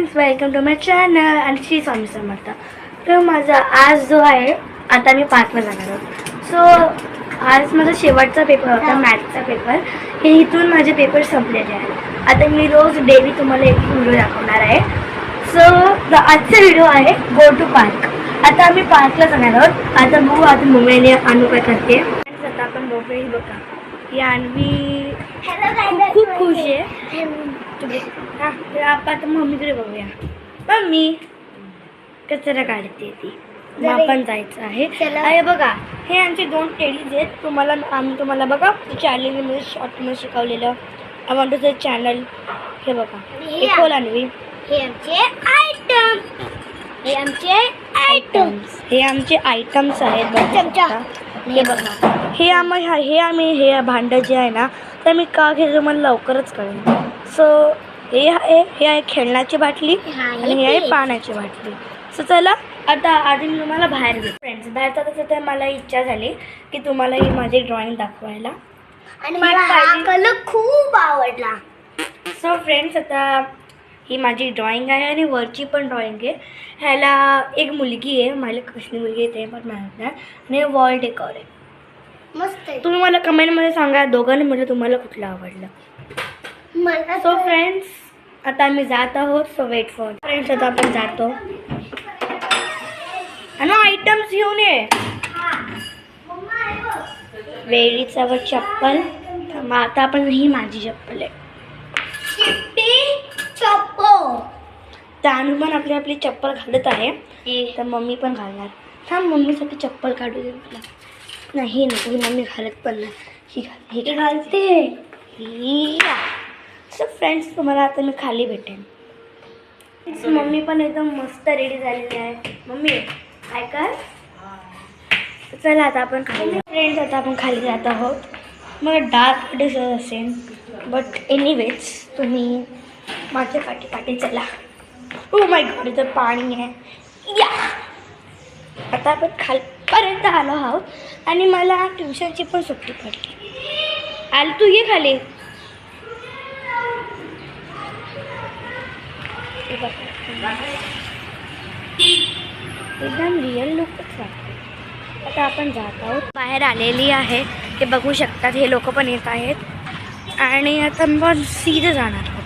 Friends, welcome to my channel आणि श्री स्वामी समर्थ. तर माझा आज जो आहे आता मी 5ला जाणार आहोत. सो आज माझा शेवटचा पेपर होता, मॅथ्सचा पेपर. हे इथून माझे पेपर संपलेले आहेत. आता मी रोज डेली तुम्हाला एक व्हिडिओ दाखवणार आहे. सो आजचा व्हिडिओ आहे गो टू पार्क. आता आम्ही पार्कला जाणार आहोत. आता बघू आता मम्मीने आणू काय करते. आता आपण बघूया. बघा ही आणवी खूप खुश आहे. तर आपण मम्मीकडे बघूया. मम्मी कचरा काढते ती. मग आपण जायचं आहे. अरे बघा हे आमचे 2 टेडीज आहेत. आम्ही तुम्हाला बघा चॅनलमध्ये शॉर्टमध्ये शिकवलेलं I want to say channel. हे बघा हे खोल आणवी. हे आमचे आयटम्स आहेत. हे बघा हे आम्ही भांडं जे आहे ना तर मी का घेतो मला लवकरच कळेल. सो हे आहे खेळण्याची बाटली आणि हे आहे पाण्याची बाटली. सो चला आता आधी मी तुम्हाला बाहेर घेऊ. फ्रेंड्स बाहेर जाता तर मला इच्छा झाली की तुम्हाला ही माझी ड्रॉइंग दाखवायला आणि मला हा कलर खूप आवडला. सो फ्रेंड्स आता ही माझी ड्रॉइंग आहे आणि वरची पण ड्रॉइंग आहे. ह्याला एक मुलगी आहे, मला कसली मुलगी आहे ते पण माहीत नाही. आणि वॉल डेकोर आहे. मस्त आहे. तुम्ही मला कमेंटमध्ये सांगा दोघांनी म्हणजे तुम्हाला कुठलं आवडलं. मला सो फ्रेंड्स आता आम्ही जात आहोत. So weight for. फ्रेंड्स आता आपण जातो आणि आयटम्स घेऊन ये. वेळीचा व चप्पल. मग आता आपण ही माझी चप्पल आहे. तानू पण आपली चप्पल घालत आहे. तर मम्मी पण घालणार. थांब मम्मीसाठी चप्पल काढू दे मला. नाही नको मम्मी घालत पण नाही. ही घालते. सो फ्रेंड्स तुम्हाला आता मी खाली भेटेन. मम्मी पण एकदम मस्त रेडी झालेली आहे. मम्मी काय कर. चला आता आपण खाली. फ्रेंड्स आता आपण खाली जात आहोत. मला डार्क दिसत असेल बट एनिवेज तुम्ही माझ्या पाठी चला. ओ माय गॉड इथं पाणी आहे. या आता आपण खालपर्यंत आलो आहोत आणि मला ट्युशनची पण सुट्टी पडली. आली तू ये खाली. एकदम रिअल लुकच वाटते. आता आपण जात आहोत. बाहेर आलेली आहे ते बघू शकतात. हे लोक पण येत आहेत आणि आता आपण सीधे जाणार आहोत.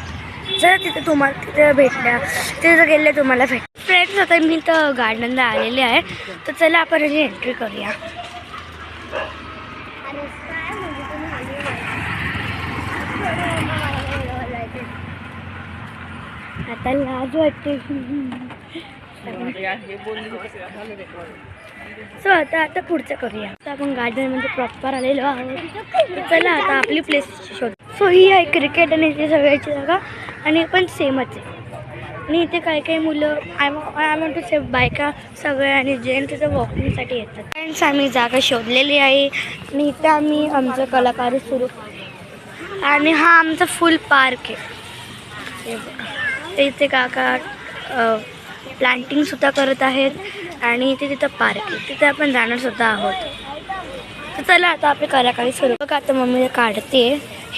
जर तिथे तुम्हाला तिथे भेटल्या तिथे जर गेले तुम्हाला भेट. फ्रेंड्स आता मी तर गार्डनला आलेले आहे. तर चला आपण याची एंट्री करूया. आता लाज वाटते. सो आता पुढचं करूया. आता आपण गार्डनमध्ये प्रॉपर आलेलो आहोत. चला आता आपली प्लेस शोध. सो ही आहे क्रिकेट आणि इथे सगळ्याची जागा आणि पण सेमच आहे. आणि इथे काही मुलं आय वॉन्ट टू से बायका सगळ्या आणि जेंट्स इथं वॉकिंगसाठी येतात. फ्रेंड्स आम्ही जागा शोधलेली आहे आणि इथं आम्ही आमचं कलाकारी सुरू. आणि हा आमचा फुल पार्क आहे. इथे काका प्लांटिंगसुद्धा करत आहेत आणि इथे तिथं पार्क आहे. तिथे आपण जाणार सुद्धा आहोत. तर चला आता आपली कलाकारी सुरू. बघा आता मम्मी काढते.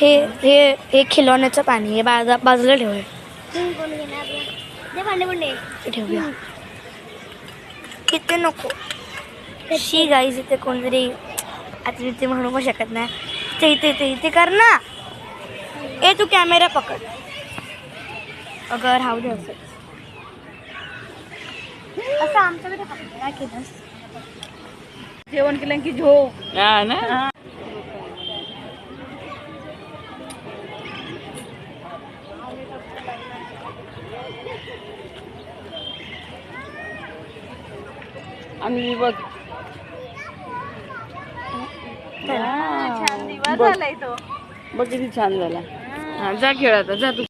हे खिलौण्याचं पाणी आहे. बाजूला ठेवूया. ठेवूया इथे नको. शी गाईज इथे कोणतरी आता इथे म्हणू पण शकत नाही. इथे कर ना. तू कॅमेरा पकड. अगर राहू दे असं आमच्याकडे काय केलं. जेवण केलं की झोप ना. आम्ही बघ छान दिवस झालाय तो. बघ किती छान झाला. हा जा खेळ आता जा तू.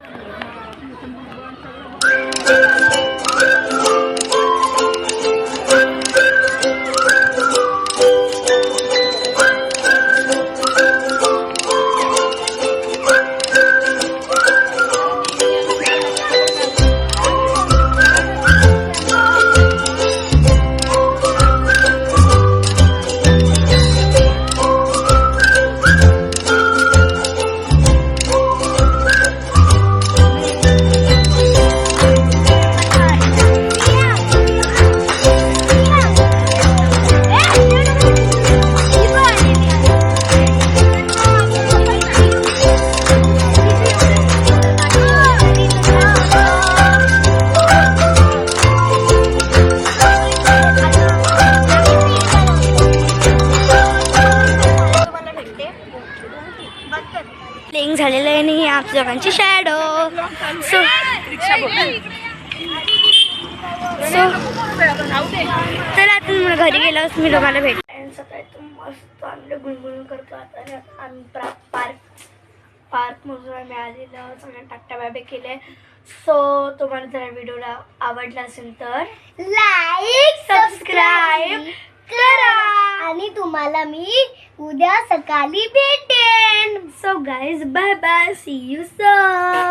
दोघांची शॅडो. सो तर आता मला घरी गेल्यावर मी दोघांना भेट सकाळी मस्त आम्ही गुणगुण करतो. आता आम्ही पार्कमधून आम्ही आलेलो सगळ्या टाकटा बाबे केले. सो तुम्हाला जर व्हिडिओला आवडला असेल तर लाईक सबस्क्राईब करा आणि तुम्हाला मी उद्या सकाळी भेटेन. So guys bye bye, see you soon.